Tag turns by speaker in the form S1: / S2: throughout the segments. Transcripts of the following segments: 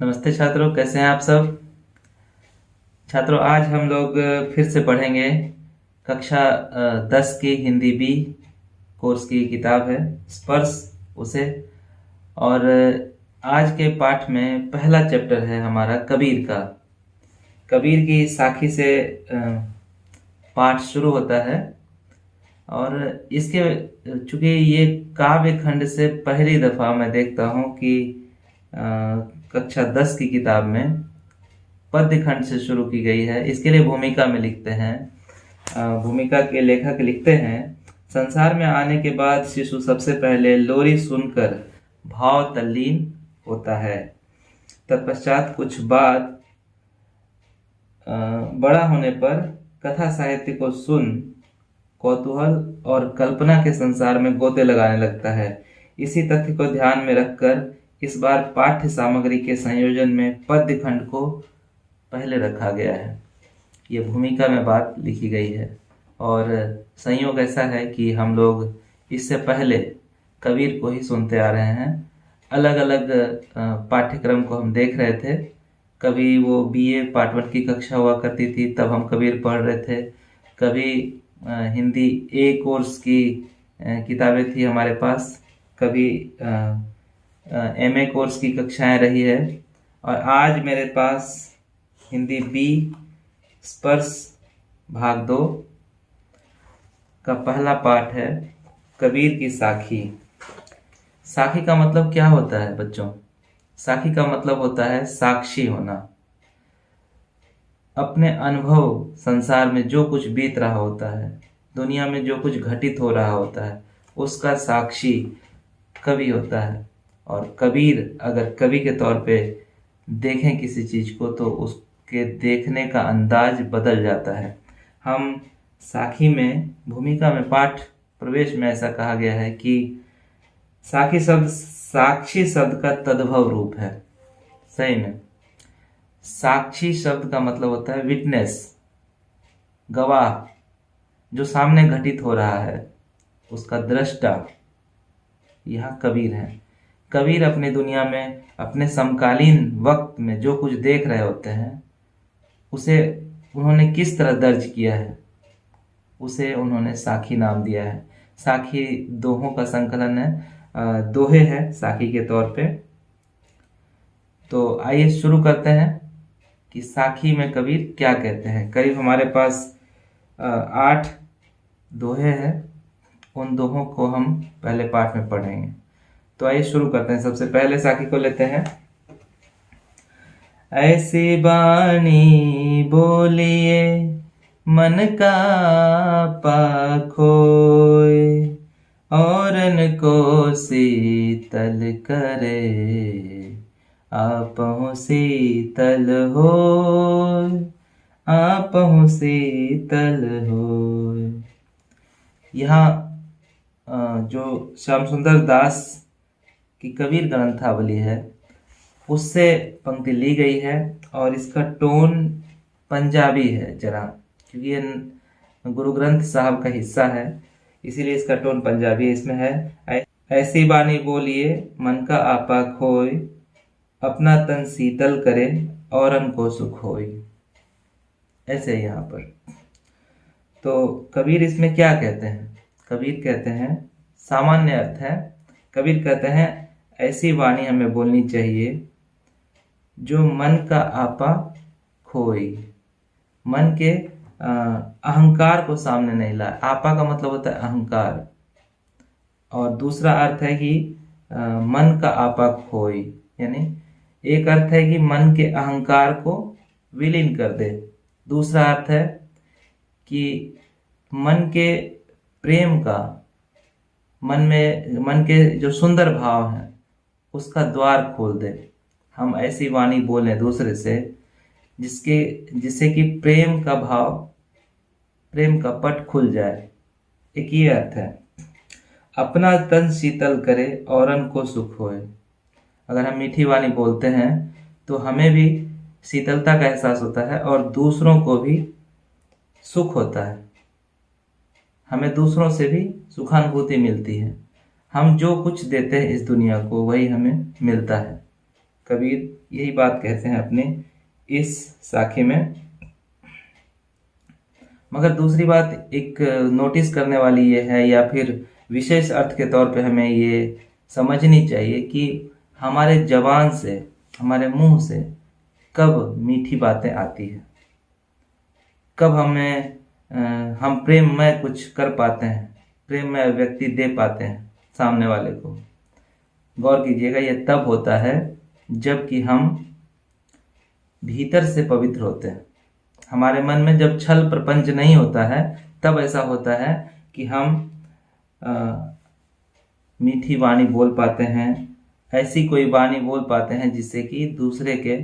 S1: नमस्ते छात्रों, कैसे हैं आप सब। छात्रों, आज हम लोग फिर से पढ़ेंगे कक्षा 10 की हिंदी बी कोर्स की किताब है स्पर्श उसे। और आज के पाठ में पहला चैप्टर है हमारा कबीर का। कबीर की साखी से पाठ शुरू होता है। और इसके चूंकि ये काव्य खंड से पहली दफा मैं देखता हूँ कि अ, कक्षा 10 की किताब में पद्य खंड से शुरू की गई है। इसके लिए भूमिका में लिखते हैं, भूमिका के लेखक लिखते हैं, संसार में आने के बाद शिशु सबसे पहले लोरी सुनकर भाव तल्लीन होता है। तत्पश्चात कुछ बाद बड़ा होने पर कथा साहित्य को सुन कौतूहल और कल्पना के संसार में गोते लगाने लगता है। इसी तथ्य को ध्यान में रखकर इस बार पाठ्य सामग्री के संयोजन में पद्य खंड को पहले रखा गया है। ये भूमिका में बात लिखी गई है। और संयोग ऐसा है कि हम लोग इससे पहले कबीर को ही सुनते आ रहे हैं। अलग अलग पाठ्यक्रम को हम देख रहे थे। कभी वो बीए पार्ट 1 की कक्षा हुआ करती थी, तब हम कबीर पढ़ रहे थे। कभी हिंदी ए कोर्स की किताबें थी हमारे पास। कभी एमए कोर्स की कक्षाएं रही है। और आज मेरे पास हिंदी बी स्पर्श भाग 2 का पहला पाठ है कबीर की साखी। साखी का मतलब क्या होता है बच्चों? साखी का मतलब होता है साक्षी होना। अपने अनुभव संसार में जो कुछ बीत रहा होता है, दुनिया में जो कुछ घटित हो रहा होता है, उसका साक्षी कवि होता है। और कबीर अगर कवि के तौर पे देखें किसी चीज को तो उसके देखने का अंदाज बदल जाता है। हम साखी में भूमिका में पाठ प्रवेश में ऐसा कहा गया है कि साखी शब्द साक्षी शब्द का तद्भव रूप है। सही में साक्षी शब्द का मतलब होता है विटनेस, गवाह, जो सामने घटित हो रहा है उसका दृष्टा। यह कबीर है। कबीर अपनी दुनिया में अपने समकालीन वक्त में जो कुछ देख रहे होते हैं उसे उन्होंने किस तरह दर्ज किया है, उसे उन्होंने साखी नाम दिया है। साखी दोहों का संकलन है, दोहे है साखी के तौर पे। तो आइए शुरू करते हैं कि साखी में कबीर क्या कहते हैं। करीब हमारे पास 8 दोहे हैं। उन दोहों को हम पहले पाठ में पढ़ेंगे। तो आइए शुरू करते हैं। सबसे पहले साखी को लेते हैं। ऐसी बानी बोलिए मन का पाखोय, औरन को शीतल करे, आपहु शीतल होय, आपहु शीतल होय। यहाँ जो श्याम सुंदर दास की कबीर ग्रंथावली है उससे पंक्ति ली गई है। और इसका टोन पंजाबी है जरा, क्योंकि ये गुरु ग्रंथ साहब का हिस्सा है, इसीलिए इसका टोन पंजाबी इसमें है। ऐसी बानी बोलिए मन का आपा खोय, अपना तन शीतल करे, औरन को सुख होय। ऐसे यहाँ पर तो कबीर इसमें क्या कहते हैं? कबीर कहते हैं, सामान्य अर्थ है, कबीर कहते हैं ऐसी वाणी हमें बोलनी चाहिए जो मन का आपा खोई, मन के अहंकार को सामने नहीं लाए। आपा का मतलब होता है अहंकार। और दूसरा अर्थ है कि मन का आपा खोई, यानी एक अर्थ है कि मन के अहंकार को विलीन कर दे। दूसरा अर्थ है कि मन के प्रेम का, मन के जो सुंदर भाव है उसका द्वार खोल दे। हम ऐसी वाणी बोलें दूसरे से जिससे कि प्रेम का भाव, प्रेम का पट खुल जाए। एक ये अर्थ है। अपना तन शीतल करे, औरन को सुख होए। अगर हम मीठी वाणी बोलते हैं तो हमें भी शीतलता का एहसास होता है और दूसरों को भी सुख होता है। हमें दूसरों से भी सुखानुभूति मिलती है। हम जो कुछ देते हैं इस दुनिया को वही हमें मिलता है। कबीर यही बात कहते हैं अपने इस साखी में। मगर दूसरी बात एक नोटिस करने वाली ये है, या फिर विशेष अर्थ के तौर पे हमें ये समझनी चाहिए कि हमारे जबान से, हमारे मुंह से कब मीठी बातें आती है, कब हम प्रेम में कुछ कर पाते हैं, प्रेम में व्यक्ति दे पाते हैं सामने वाले को। गौर कीजिएगा, यह तब होता है जबकि हम भीतर से पवित्र होते हैं। हमारे मन में जब छल प्रपंच नहीं होता है, तब ऐसा होता है कि हम मीठी वाणी बोल पाते हैं, ऐसी कोई वाणी बोल पाते हैं जिससे कि दूसरे के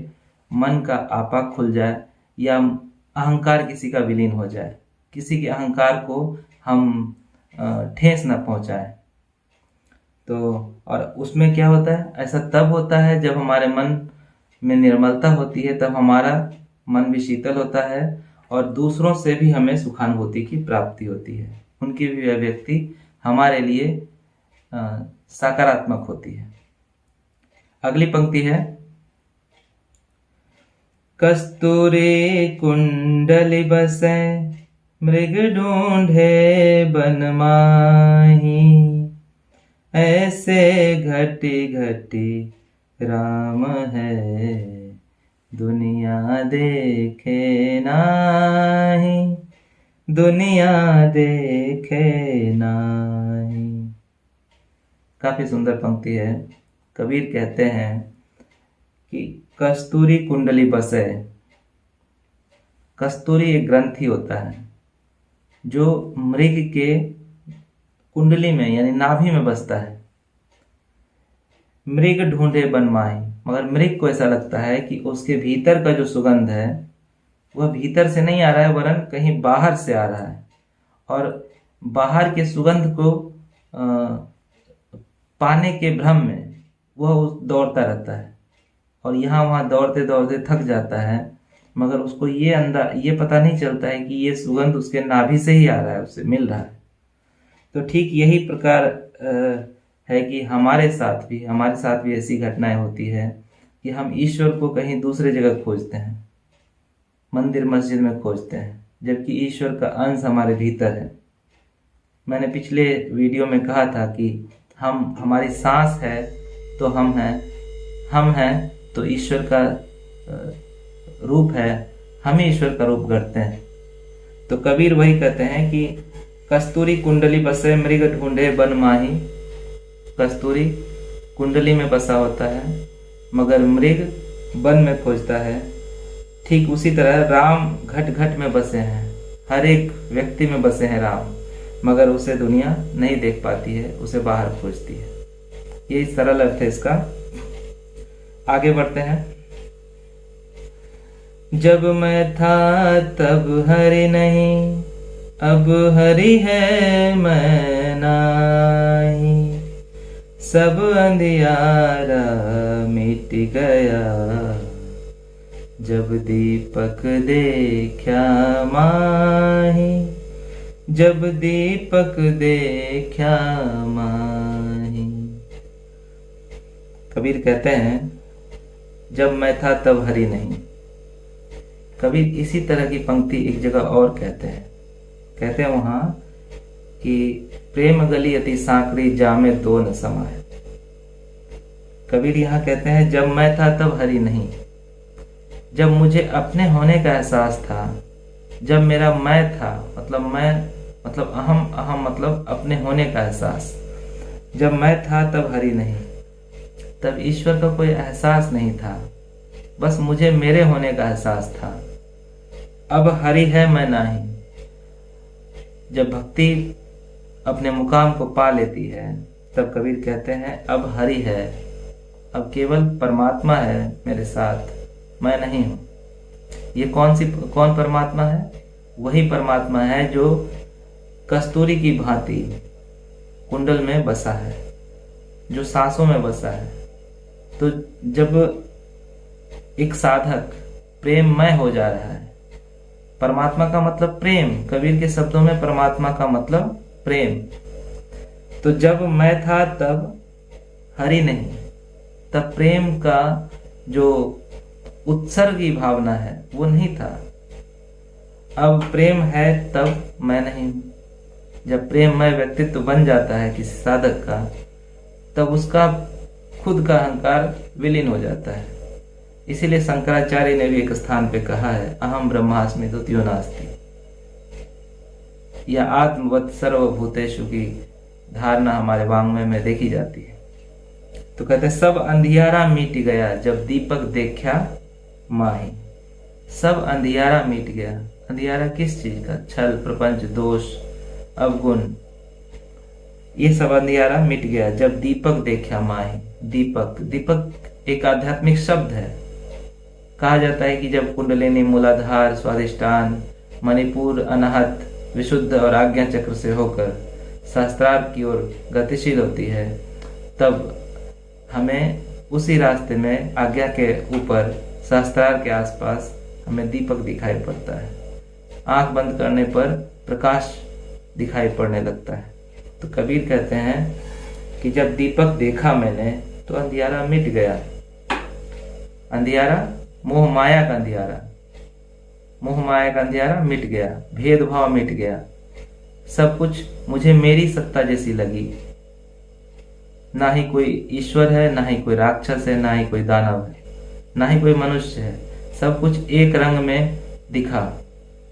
S1: मन का आपा खुल जाए, या अहंकार किसी का विलीन हो जाए, किसी के अहंकार को हम ठेस न पहुंचाए। तो और उसमें क्या होता है, ऐसा तब होता है जब हमारे मन में निर्मलता होती है, तब हमारा मन भी शीतल होता है और दूसरों से भी हमें सुखानुभूति की प्राप्ति होती है, उनकी भी अभिव्यक्ति हमारे लिए सकारात्मक होती है। अगली पंक्ति है, कस्तूरी कुंडली बसे मृग ढूंढे बन माही, ऐसे घटी घटी राम है दुनिया देखे नाही, दुनिया देखे नाही। काफी सुंदर पंक्ति है। कबीर कहते हैं कि कस्तूरी कुंडली बसे। कस्तूरी एक ग्रंथि होता है जो मृग के कुंडली में यानी नाभि में बसता है। मृग ढूंढे बन माही, मगर मृग को ऐसा लगता है कि उसके भीतर का जो सुगंध है वह भीतर से नहीं आ रहा है, वरन कहीं बाहर से आ रहा है, और बाहर के सुगंध को पाने के भ्रम में वह दौड़ता रहता है, और यहाँ वहाँ दौड़ते दौड़ते थक जाता है, मगर उसको ये पता नहीं चलता है कि ये सुगंध उसके नाभि से ही आ रहा है, उससे मिल रहा है। तो ठीक यही प्रकार है कि हमारे साथ भी ऐसी घटनाएं होती है कि हम ईश्वर को कहीं दूसरे जगह खोजते हैं, मंदिर मस्जिद में खोजते हैं, जबकि ईश्वर का अंश हमारे भीतर है। मैंने पिछले वीडियो में कहा था कि हमारी सांस है तो हम हैं तो ईश्वर का रूप है, हम ही ईश्वर का रूप करते हैं। तो कबीर वही कहते हैं कि कस्तूरी कुंडली बसे मृग ढूंढे बन माही। कस्तूरी कुंडली में बसा होता है, मगर मृग वन में खोजता है। ठीक उसी तरह राम घट घट में बसे हैं, हर एक व्यक्ति में बसे हैं राम, मगर उसे दुनिया नहीं देख पाती है, उसे बाहर खोजती है। यही सरल अर्थ है इसका। आगे बढ़ते हैं। जब मैं था तब हरि नहीं, अब हरि है मैं नाही, सब अंधियारा मिट गया, जब दीपक देखा माही, जब दीपक देखा माही। कबीर कहते हैं जब मैं था तब हरि नहीं। कबीर इसी तरह की पंक्ति एक जगह और कहते हैं वहां कि प्रेम गली अति सांकड़ी जामे दो न समाये। कबीर यहाँ कहते हैं जब मैं था तब हरि नहीं। जब मुझे अपने होने का एहसास था, जब मेरा मैं था, मतलब अहम मतलब अपने होने का एहसास, जब मैं था तब हरि नहीं, तब ईश्वर का कोई एहसास नहीं था, बस मुझे मेरे होने का एहसास था। अब हरि है मैं नाही। जब भक्ति अपने मुकाम को पा लेती है, तब कबीर कहते हैं अब हरि है, अब केवल परमात्मा है मेरे साथ, मैं नहीं हूं। ये कौन परमात्मा है? वही परमात्मा है जो कस्तूरी की भांति कुंडल में बसा है, जो सांसों में बसा है। तो जब एक साधक प्रेममय हो जा रहा है, परमात्मा का मतलब प्रेम, कबीर के शब्दों में परमात्मा का मतलब प्रेम। तो जब मैं था तब हरि नहीं, तब प्रेम का जो उत्सर्गी भावना है वो नहीं था। अब प्रेम है तब मैं नहीं हूं। जब प्रेममय व्यक्तित्व बन जाता है किसी साधक का, तब उसका खुद का अहंकार विलीन हो जाता है। इसीलिए शंकराचार्य ने भी एक स्थान पे कहा है, अहम ब्रह्मास्मि द्वितीयो नास्ति। यह आत्मवत् सर्वभूतेषु की धारणा हमारे वाङ्मय में देखी जाती है। तो कहते हैं सब अंधियारा मिट गया जब दीपक देखा माही। सब अंधियारा मिट गया। अंधियारा किस चीज का? छल, प्रपंच, दोष, अवगुण, ये सब अंधियारा मिट गया जब दीपक देखा माही। दीपक, दीपक एक आध्यात्मिक शब्द है। कहा जाता है कि जब कुंडलिनी मूलाधार, स्वादिष्टान, मणिपुर, अनाहत, विशुद्ध और आज्ञा चक्र से होकर सहस्त्रार की ओर गतिशील होती है, तब हमें उसी रास्ते में आज्ञा के ऊपर सहस्त्रार के आसपास हमें दीपक दिखाई पड़ता है। आंख बंद करने पर प्रकाश दिखाई पड़ने लगता है। तो कबीर कहते हैं कि जब दीपक देखा मैंने तो अंधियारा मिट गया। अंधियारा मोह माया का अंधियारा, मोह माया का अंधियारा मिट गया, भेदभाव मिट गया। सब कुछ मुझे मेरी सत्ता जैसी लगी। ना ही कोई ईश्वर है, ना ही कोई राक्षस है, ना ही कोई दानव है, ना ही कोई मनुष्य है। सब कुछ एक रंग में दिखा,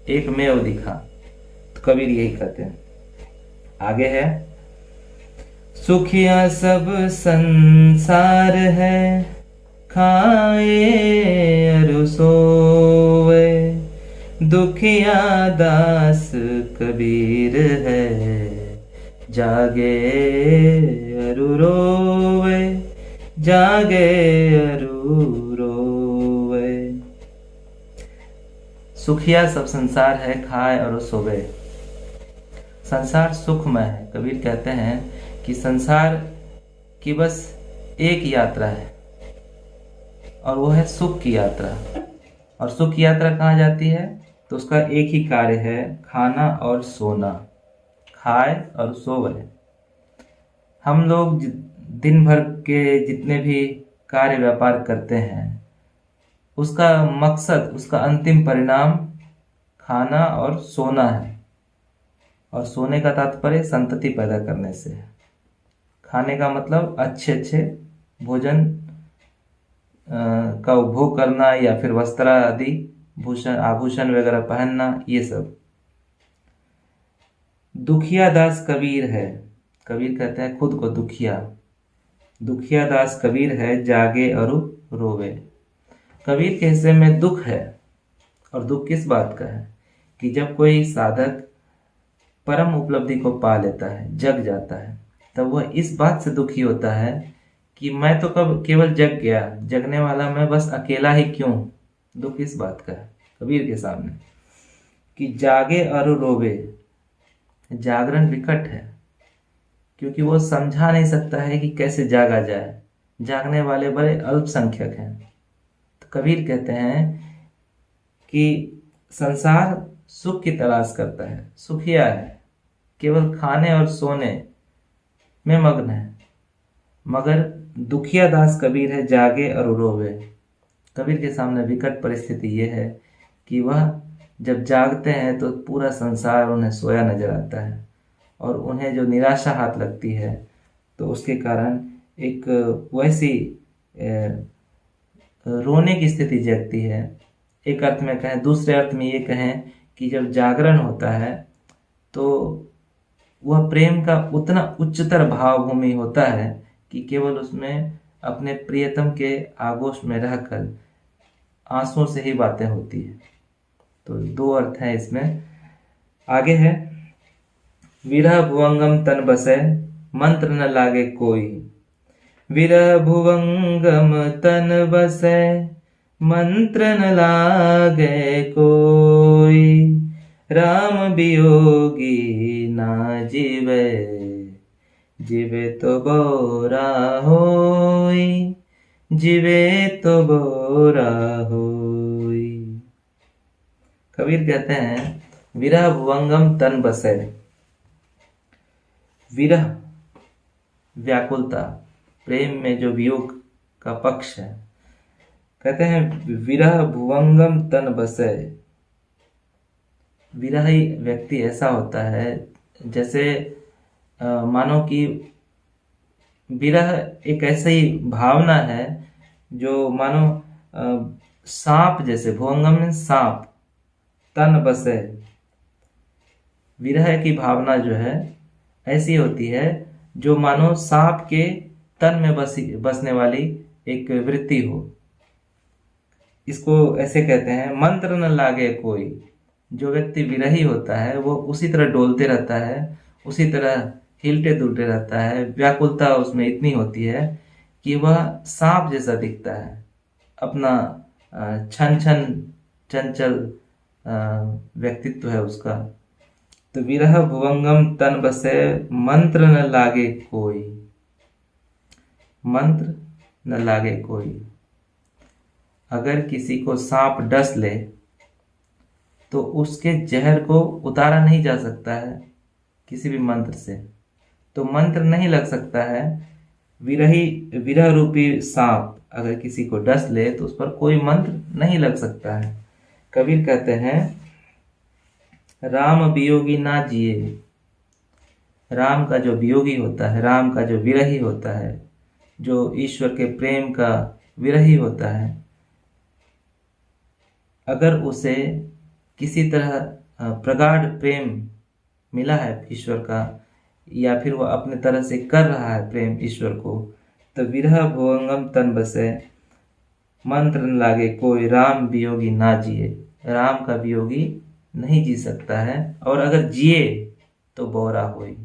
S1: एक में दिखा। तो कबीर यही कहते हैं। आगे है, सुखिया सब संसार है, खाए अरु सोवे। दुखिया दास कबीर है, जागे अरु रोवे, जागे अरु रोवे। सुखिया सब संसार है, खाए और सोवे। संसार सुखमय है। कबीर कहते हैं कि संसार की बस एक यात्रा है और वो है सुख की यात्रा। और सुख की यात्रा कहाँ जाती है? तो उसका एक ही कार्य है, खाना और सोना, खाए और सोवे। हम लोग दिन भर के जितने भी कार्य व्यापार करते हैं, उसका मकसद, उसका अंतिम परिणाम खाना और सोना है। और सोने का तात्पर्य संतति पैदा करने से है। खाने का मतलब अच्छे अच्छे भोजन का उपभोग करना, या फिर वस्त्र आदि, भूषण, आभूषण वगैरह पहनना, ये सब। दुखिया दास कबीर है। कबीर कहते हैं खुद को दुखिया। दुखिया दास कबीर है, जागे और रोवे। कबीर के हिस्से में दुख है। और दुख किस बात का है? कि जब कोई साधक परम उपलब्धि को पा लेता है, जग जाता है, तब वह इस बात से दुखी होता है कि मैं तो कब केवल जग गया, जगने वाला मैं बस अकेला ही क्यों। दुख इस बात का है कबीर के सामने कि जागे और रोवे। जागरण विकट है, क्योंकि वो समझा नहीं सकता है कि कैसे जागा जाए। जागने वाले बड़े अल्पसंख्यक हैं। तो कबीर कहते हैं कि संसार सुख की तलाश करता है, सुखिया है, केवल खाने और सोने में मग्न है। मगर दुखिया दास कबीर है, जागे और रोवे। कबीर के सामने विकट परिस्थिति यह है कि वह जब जागते हैं तो पूरा संसार उन्हें सोया नजर आता है, और उन्हें जो निराशा हाथ लगती है तो उसके कारण एक वैसी रोने की स्थिति जगती है। एक अर्थ में कहें, दूसरे अर्थ में ये कहें कि जब जागरण होता है तो वह प्रेम का उतना उच्चतर भावभूमि होता है कि केवल उसमें अपने प्रियतम के आगोश में रहकर आंसुओं से ही बातें होती है। तो दो अर्थ हैं इसमें। आगे है, विरह भुवंगम तन बसे, मंत्र न लागे कोई। विरह भुवंगम तन बसे, मंत्र न लागे कोई। राम वियोगी ना जीवे, जीवे तो बोरा होई, जीवे तो बोरा होई। कबीर कहते हैं, विरह भुवंगम तन बसे। विरह व्याकुलता, प्रेम में जो वियोग का पक्ष है, कहते हैं विरह भुवंगम तन बसै। विरही व्यक्ति ऐसा होता है जैसे मानो कि विरह एक ऐसी भावना है जो मानो सांप जैसे, भुवंगम में सांप, तन बसे, विरह की भावना जो है ऐसी होती है जो मानो सांप के तन में बसने वाली एक वृत्ति हो। इसको ऐसे कहते हैं मंत्र न लागे कोई। जो व्यक्ति विरही होता है वो उसी तरह डोलते रहता है, उसी तरह हिलते डुलते रहता है, व्याकुलता उसमें इतनी होती है कि वह सांप जैसा दिखता है। अपना छन छन चंचल व्यक्तित्व है उसका। तो विरह भुवंगम तन बसे, मंत्र न लागे कोई, मंत्र न लागे कोई। अगर किसी को सांप डस ले तो उसके जहर को उतारा नहीं जा सकता है किसी भी मंत्र से, तो मंत्र नहीं लग सकता है। विरह रूपी सांप अगर किसी को डस ले तो उस पर कोई मंत्र नहीं लग सकता है। कबीर कहते हैं राम वियोगी ना जिए। राम का जो वियोगी होता है, राम का जो विरही होता है, जो ईश्वर के प्रेम का विरही होता है, अगर उसे किसी तरह प्रगाढ़ प्रेम मिला है ईश्वर का, या फिर वह अपने तरह से कर रहा है प्रेम ईश्वर को, तो विरह भुवंगम तन बसे, मंत्र न लागे कोई, राम वियोगी ना जिए। राम का वियोगी नहीं जी सकता है, और अगर जिए तो बौरा होई,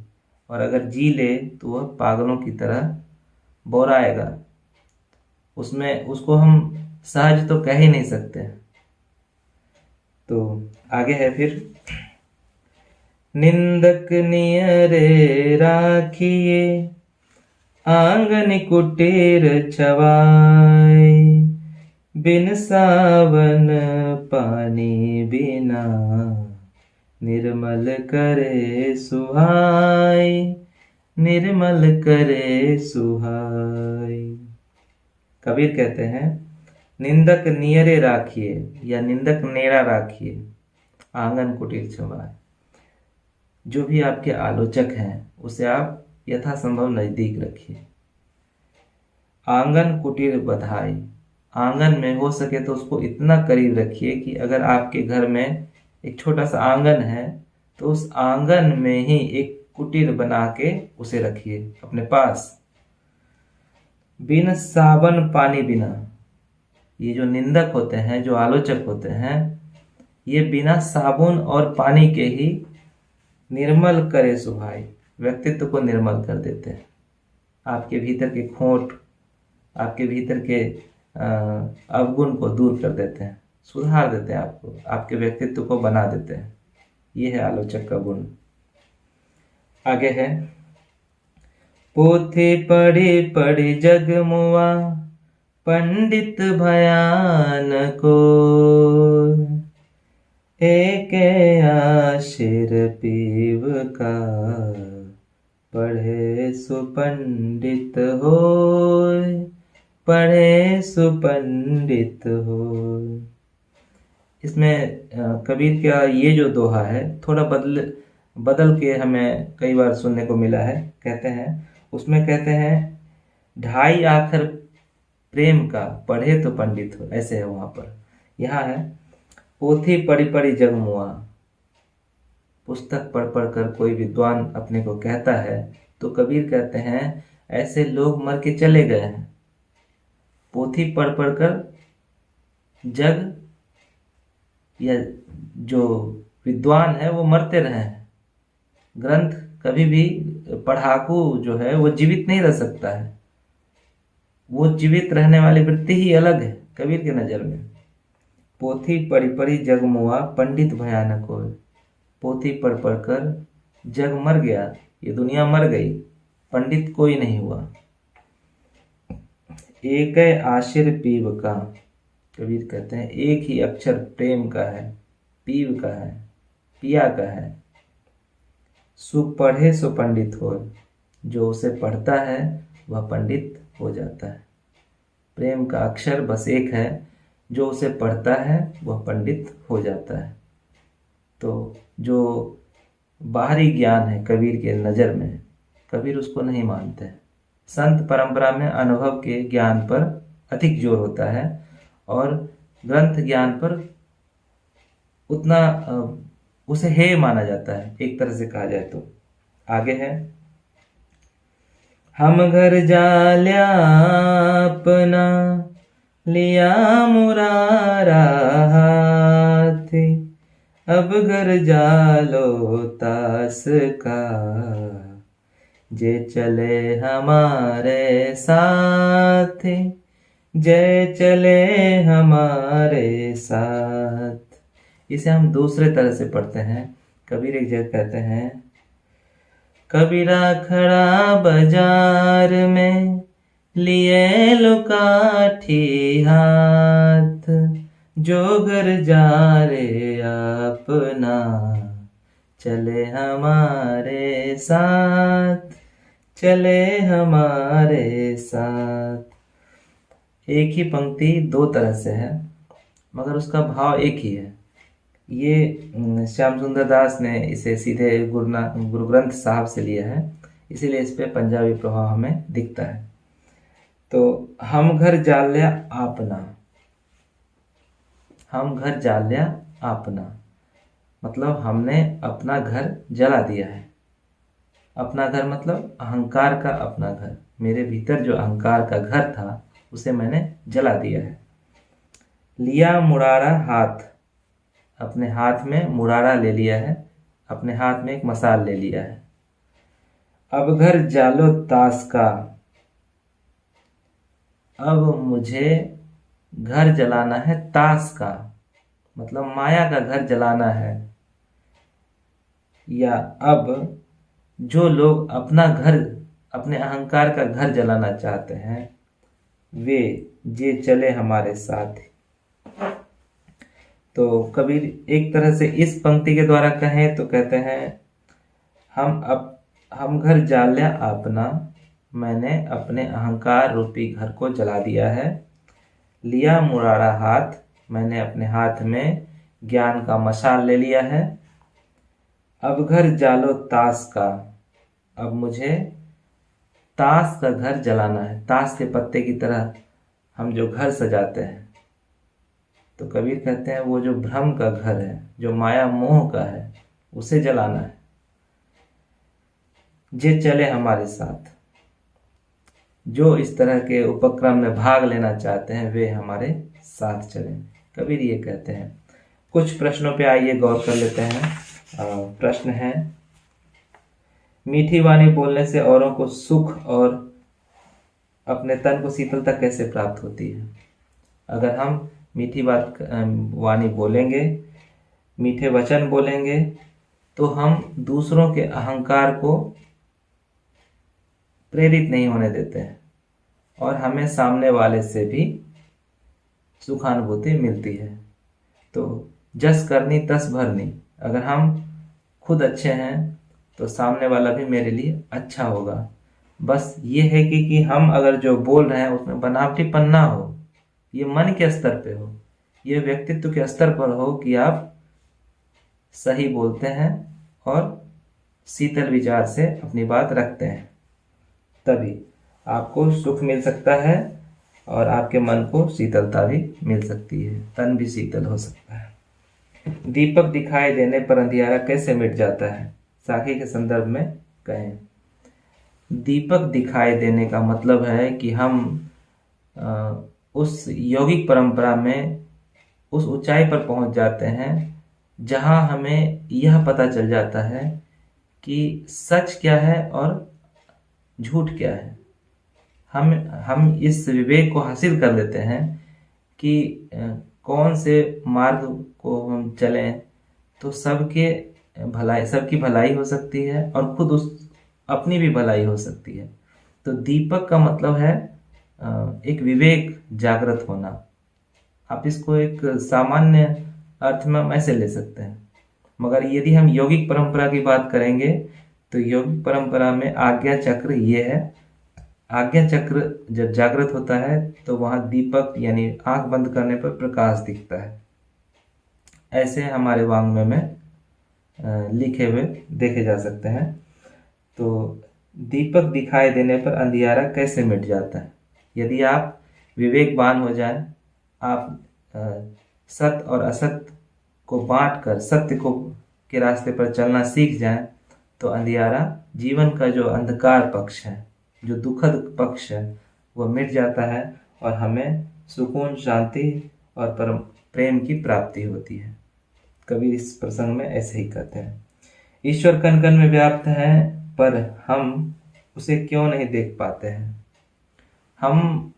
S1: और अगर जी ले तो वह पागलों की तरह बौराएगा। उसमें उसको हम सहज तो कह ही नहीं सकते। तो आगे है फिर, निंदक नियरे राखिए, आंगन कुटीर छवाए, बिन सावन पानी बिना, निर्मल करे सुहाय, निर्मल करे सुहाय। कबीर कहते हैं निंदक नियरे राखिए, या निंदक नेड़ा राखिए, आंगन कुटीर छवाए। जो भी आपके आलोचक हैं उसे आप यथासंभव नजदीक रखिए। आंगन कुटीर बधाई, आंगन में हो सके तो उसको इतना करीब रखिए कि अगर आपके घर में एक छोटा सा आंगन है तो उस आंगन में ही एक कुटीर बना के उसे रखिए अपने पास। बिन साबन पानी बिना, ये जो निंदक होते हैं, जो आलोचक होते हैं, ये बिना साबुन और पानी के ही निर्मल करे सुहाई, व्यक्तित्व को निर्मल कर देते हैं। आपके भीतर के खोट, आपके भीतर के अवगुण को दूर कर देते हैं, सुधार देते हैं आपको, आपके व्यक्तित्व को बना देते हैं। ये है आलोचक का गुण। आगे है, पोथी पढ़ी पढ़ी जग मुआ, पंडित भयान को, एक आशिर पीव का, पढ़े सुपंडित होय, पढ़े सुपंडित होय। इसमें कबीर का ये जो दोहा है थोड़ा बदल के हमें कई बार सुनने को मिला है। कहते हैं, उसमें कहते हैं ढाई आखर प्रेम का, पढ़े तो पंडित हो, ऐसे है वहां पर। यहाँ है पोथी पढ़ी पढ़ी जग मुआ। पुस्तक पढ़ पढ़ कर कोई विद्वान अपने को कहता है तो कबीर कहते हैं ऐसे लोग मर के चले गए हैं। पोथी पढ़ पढ़ कर जग, या जो विद्वान है वो मरते रहे हैं। ग्रंथ कभी भी, पढ़ाकू जो है वो जीवित नहीं रह सकता है। वो जीवित रहने वाली वृत्ति ही अलग है कबीर के नजर में। पोथी पढ़ी पढ़ी जग मुआ, पंडित भयानक हो। पोथी पढ़ पढ़ कर जग मर गया, ये दुनिया मर गई, पंडित कोई नहीं हुआ। एक आशिर पीव का, कबीर कहते हैं एक ही अक्षर प्रेम का है, पीव का है, पिया का है। सुपढ़े सो पंडित हो, जो उसे पढ़ता है वह पंडित हो जाता है। प्रेम का अक्षर बस एक है, जो उसे पढ़ता है वह पंडित हो जाता है। तो जो बाहरी ज्ञान है कबीर के नज़र में, कबीर उसको नहीं मानते हैं। संत परंपरा में अनुभव के ज्ञान पर अधिक जोर होता है और ग्रंथ ज्ञान पर उतना उसे हेय माना जाता है, एक तरह से कहा जाए तो। आगे है, हम घर जाल्या अपना लिया मुरारा हाथी, अब घर जालो तास का जे चले हमारे साथ, जय चले हमारे साथ। इसे हम दूसरे तरह से पढ़ते हैं। कबीर एक जगह कहते हैं, कबीरा खड़ा बाजार में लिए लुकाठी हाथ, जो घर जा रे अपना चले हमारे साथ, चले हमारे साथ। एक ही पंक्ति दो तरह से है मगर उसका भाव एक ही है। ये श्याम सुंदर दास ने इसे सीधे गुरु ग्रंथ साहब से लिया है, इसीलिए इस पे पंजाबी प्रभाव हमें दिखता है। तो हम घर जाल्या आपना, हम घर जाल्या आपना मतलब हमने अपना घर जला दिया है। अपना घर मतलब अहंकार का अपना घर, मेरे भीतर जो अहंकार का घर था उसे मैंने जला दिया है। लिया मुरारा हाथ, अपने हाथ में मुरारा ले लिया है, अपने हाथ में एक मसाल ले लिया है। अब घर जालो ताश का, अब मुझे घर जलाना है ताश का, मतलब माया का घर जलाना है। या अब जो लोग अपना घर, अपने अहंकार का घर जलाना चाहते हैं वे जे चले हमारे साथ। तो कबीर एक तरह से इस पंक्ति के द्वारा कहें तो कहते हैं, हम घर जाल्या अपना, मैंने अपने अहंकार रूपी घर को जला दिया है। लिया मुरारा हाथ, मैंने अपने हाथ में ज्ञान का मशाल ले लिया है। अब घर जालो ताश का, अब मुझे ताश का घर जलाना है। ताश के पत्ते की तरह हम जो घर सजाते हैं, तो कबीर कहते हैं वो जो भ्रम का घर है, जो माया मोह का है, उसे जलाना है। जे चले हमारे साथ, जो इस तरह के उपक्रम में भाग लेना चाहते हैं वे हमारे साथ चलें, कबीर ये कहते हैं। कुछ प्रश्नों पे आइए गौर कर लेते हैं। प्रश्न है, मीठी वाणी बोलने से औरों को सुख और अपने तन को शीतलता कैसे प्राप्त होती है? अगर हम मीठी वाणी बोलेंगे, मीठे वचन बोलेंगे, तो हम दूसरों के अहंकार को प्रेरित नहीं होने देते हैं और हमें सामने वाले से भी सुखानुभूति मिलती है। तो जस करनी तस भरनी, अगर हम खुद अच्छे हैं तो सामने वाला भी मेरे लिए अच्छा होगा। बस ये है कि हम अगर जो बोल रहे हैं उसमें बनावटीपन ना हो, ये मन के स्तर पे हो, ये व्यक्तित्व के स्तर पर हो कि आप सही बोलते हैं और शीतल विचार से अपनी बात रखते हैं, तभी आपको सुख मिल सकता है और आपके मन को शीतलता भी मिल सकती है, तन भी शीतल हो सकता है। दीपक दिखाई देने पर अंधियारा कैसे मिट जाता है? साखी के संदर्भ में कहें। दीपक दिखाई देने का मतलब है कि हम उस यौगिक परंपरा में उस ऊंचाई पर पहुंच जाते हैं जहां हमें यह पता चल जाता है कि सच क्या है और झूठ क्या है। हम इस विवेक को हासिल कर लेते हैं कि कौन से मार्ग को हम चलें तो सबकी भलाई हो सकती है और खुद अपनी भी भलाई हो सकती है। तो दीपक का मतलब है एक विवेक जागृत होना। आप इसको एक सामान्य अर्थ में हम ऐसे ले सकते हैं, मगर यदि हम यौगिक परंपरा की बात करेंगे तो यौगिक परंपरा में आज्ञा चक्र ये है आज्ञा चक्र जब जागृत होता है तो वहाँ दीपक यानी आंख बंद करने पर प्रकाश दिखता है। ऐसे हमारे वाङ्मय में लिखे हुए देखे जा सकते हैं। तो दीपक दिखाई देने पर अंधियारा कैसे मिट जाता है? यदि आप विवेकवान हो जाए, आप सत्य और असत्य को बांट कर सत्य को के रास्ते पर चलना सीख जाएं, तो अंधियारा जीवन का जो अंधकार पक्ष है, जो दुखद पक्ष है, वह मिट जाता है और हमें सुकून, शांति और परम प्रेम की प्राप्ति होती है। कबीर इस प्रसंग में ऐसे ही कहते हैं, ईश्वर कण कण में व्याप्त है, पर हम उसे क्यों नहीं देख पाते हैं? हम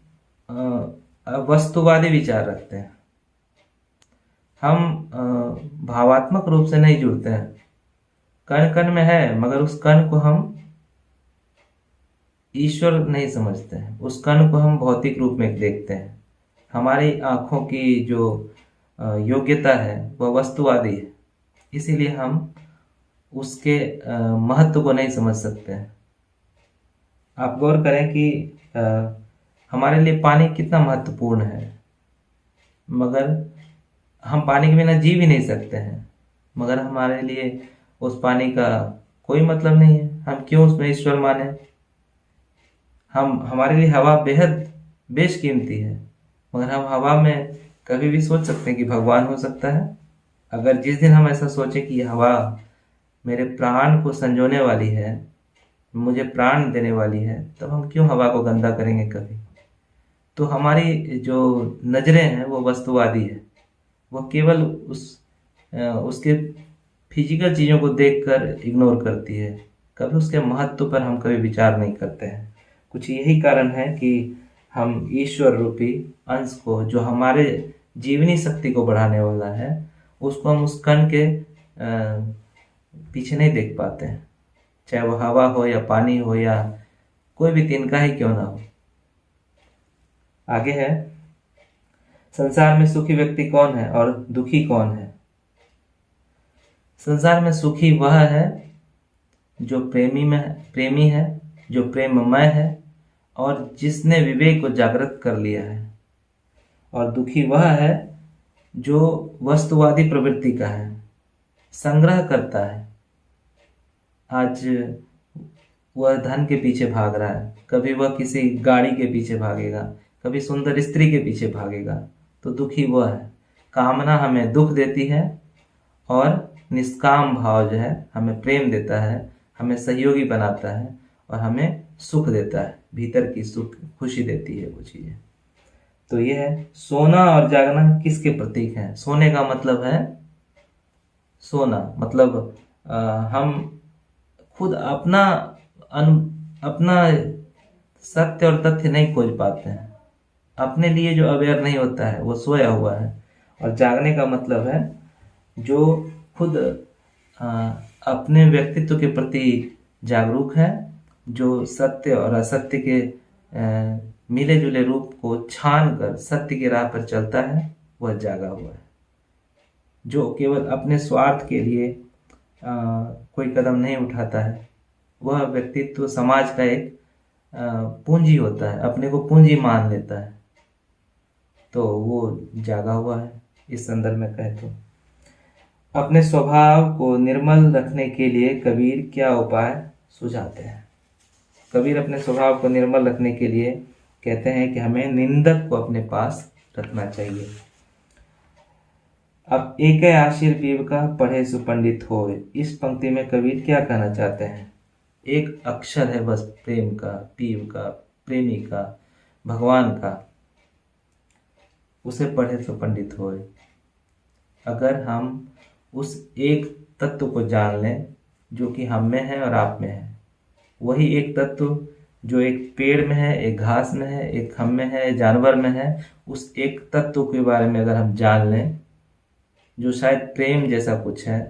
S1: वस्तुवादी विचार रखते हैं, हम भावात्मक रूप से नहीं जुड़ते हैं। कण कण में है, मगर उस कण को हम ईश्वर नहीं समझते हैं, उस कण को हम भौतिक रूप में देखते हैं। हमारी आंखों की जो योग्यता है वह वस्तुवादी है, इसीलिए हम उसके महत्व को नहीं समझ सकते हैं। आप गौर करें कि हमारे लिए पानी कितना महत्वपूर्ण है, मगर हम पानी के बिना जी भी नहीं सकते हैं, मगर हमारे लिए उस पानी का कोई मतलब नहीं है। हम क्यों उसमें ईश्वर माने? हमारे लिए हवा बेहद बेशकीमती है, मगर हम हवा में कभी भी सोच सकते हैं कि भगवान हो सकता है? अगर जिस दिन हम ऐसा सोचें कि हवा मेरे प्राण को संजोने वाली है, मुझे प्राण देने वाली है, तब हम क्यों हवा को गंदा करेंगे कभी? तो हमारी जो नजरें हैं वो वस्तुवादी है, वह केवल उसके फिजिकल चीज़ों को देखकर इग्नोर करती है, कभी उसके महत्व पर हम कभी विचार नहीं करते हैं। कुछ यही कारण है कि हम ईश्वर रूपी अंश को, जो हमारे जीवनी शक्ति को बढ़ाने वाला है, उसको हम उस कण के पीछे नहीं देख पाते हैं, चाहे वो हवा हो या पानी हो या कोई भी तिनका ही क्यों ना हो। आगे है, संसार में सुखी व्यक्ति कौन है और दुखी कौन है? संसार में सुखी वह है जो प्रेमी है, जो प्रेममय है और जिसने विवेक को जागृत कर लिया है, और दुखी वह है जो वस्तुवादी प्रवृत्ति का है, संग्रह करता है। आज वह धन के पीछे भाग रहा है, कभी वह किसी गाड़ी के पीछे भागेगा, कभी सुंदर स्त्री के पीछे भागेगा, तो दुखी वह है। कामना हमें दुख देती है और निष्काम भाव जो है हमें प्रेम देता है, हमें सहयोगी बनाता है और हमें सुख देता है, भीतर की सुख खुशी देती है वो चीज़ें। तो ये है, सोना और जागना किसके प्रतीक हैं? सोने का मतलब है सोना, मतलब हम खुद अपना सत्य और तथ्य नहीं खोज पाते हैं। अपने लिए जो अवेयर नहीं होता है वो सोया हुआ है। और जागने का मतलब है जो खुद अपने व्यक्तित्व के प्रति जागरूक है, जो सत्य और असत्य के मिले जुले रूप को छान कर सत्य की राह पर चलता है, वह जागा हुआ है। जो केवल अपने स्वार्थ के लिए कोई कदम नहीं उठाता है, वह व्यक्तित्व समाज का एक पूंजी होता है, अपने को पूंजी मान लेता है, तो वो जागा हुआ है। इस संदर्भ में कहे तो अपने स्वभाव को निर्मल रखने के लिए कबीर क्या उपाय सुझाते हैं? कबीर अपने स्वभाव को निर्मल रखने के लिए कहते हैं कि हमें निंदक को अपने पास रखना चाहिए। अब एक आशीर पीव का पढ़े सुपंडित होए, इस पंक्ति में कबीर क्या कहना चाहते हैं? एक अक्षर है बस प्रेम का, पीव का, प्रेमी का, भगवान का, उसे पढ़े तो पंडित होए। अगर हम उस एक तत्व को जान लें जो कि हम में है और आप में है, वही एक तत्व जो एक पेड़ में है, एक घास में है, एक हम में है, जानवर में है, उस एक तत्व के बारे में अगर हम जान लें जो शायद प्रेम जैसा कुछ है,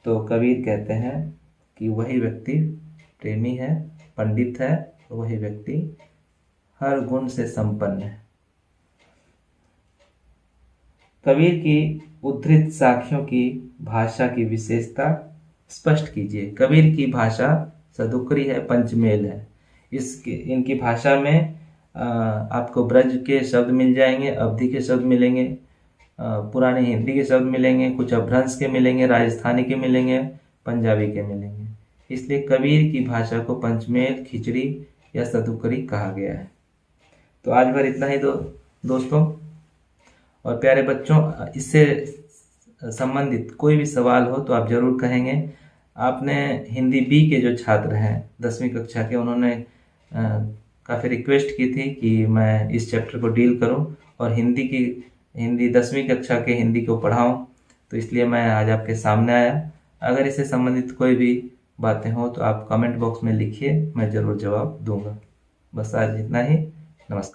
S1: तो कबीर कहते हैं कि वही व्यक्ति प्रेमी है, पंडित है, वही व्यक्ति हर गुण से संपन्न है। कबीर की उद्धृत साखियों की भाषा की विशेषता स्पष्ट कीजिए। कबीर की भाषा सदुकरी है, पंचमेल है। इसके इनकी भाषा में आपको ब्रज के शब्द मिल जाएंगे, अवधी के शब्द मिलेंगे, पुराने हिंदी के शब्द मिलेंगे, कुछ अपभ्रंश के मिलेंगे, राजस्थानी के मिलेंगे, पंजाबी के मिलेंगे। इसलिए कबीर की भाषा को पंचमेल, खिचड़ी या सतुकरी कहा गया है। तो आज भर इतना ही दोस्तों और प्यारे बच्चों, इससे संबंधित कोई भी सवाल हो तो आप जरूर कहेंगे। आपने हिंदी बी के जो छात्र हैं 10वीं कक्षा के, उन्होंने काफ़ी रिक्वेस्ट की थी कि मैं इस चैप्टर को डील करूं और हिंदी 10वीं कक्षा के हिंदी को पढ़ाऊं, तो इसलिए मैं आज आपके सामने आया। अगर इससे संबंधित कोई भी बातें हो तो आप कमेंट बॉक्स में लिखिए, मैं ज़रूर जवाब दूंगा। बस आज इतना ही। नमस्कार।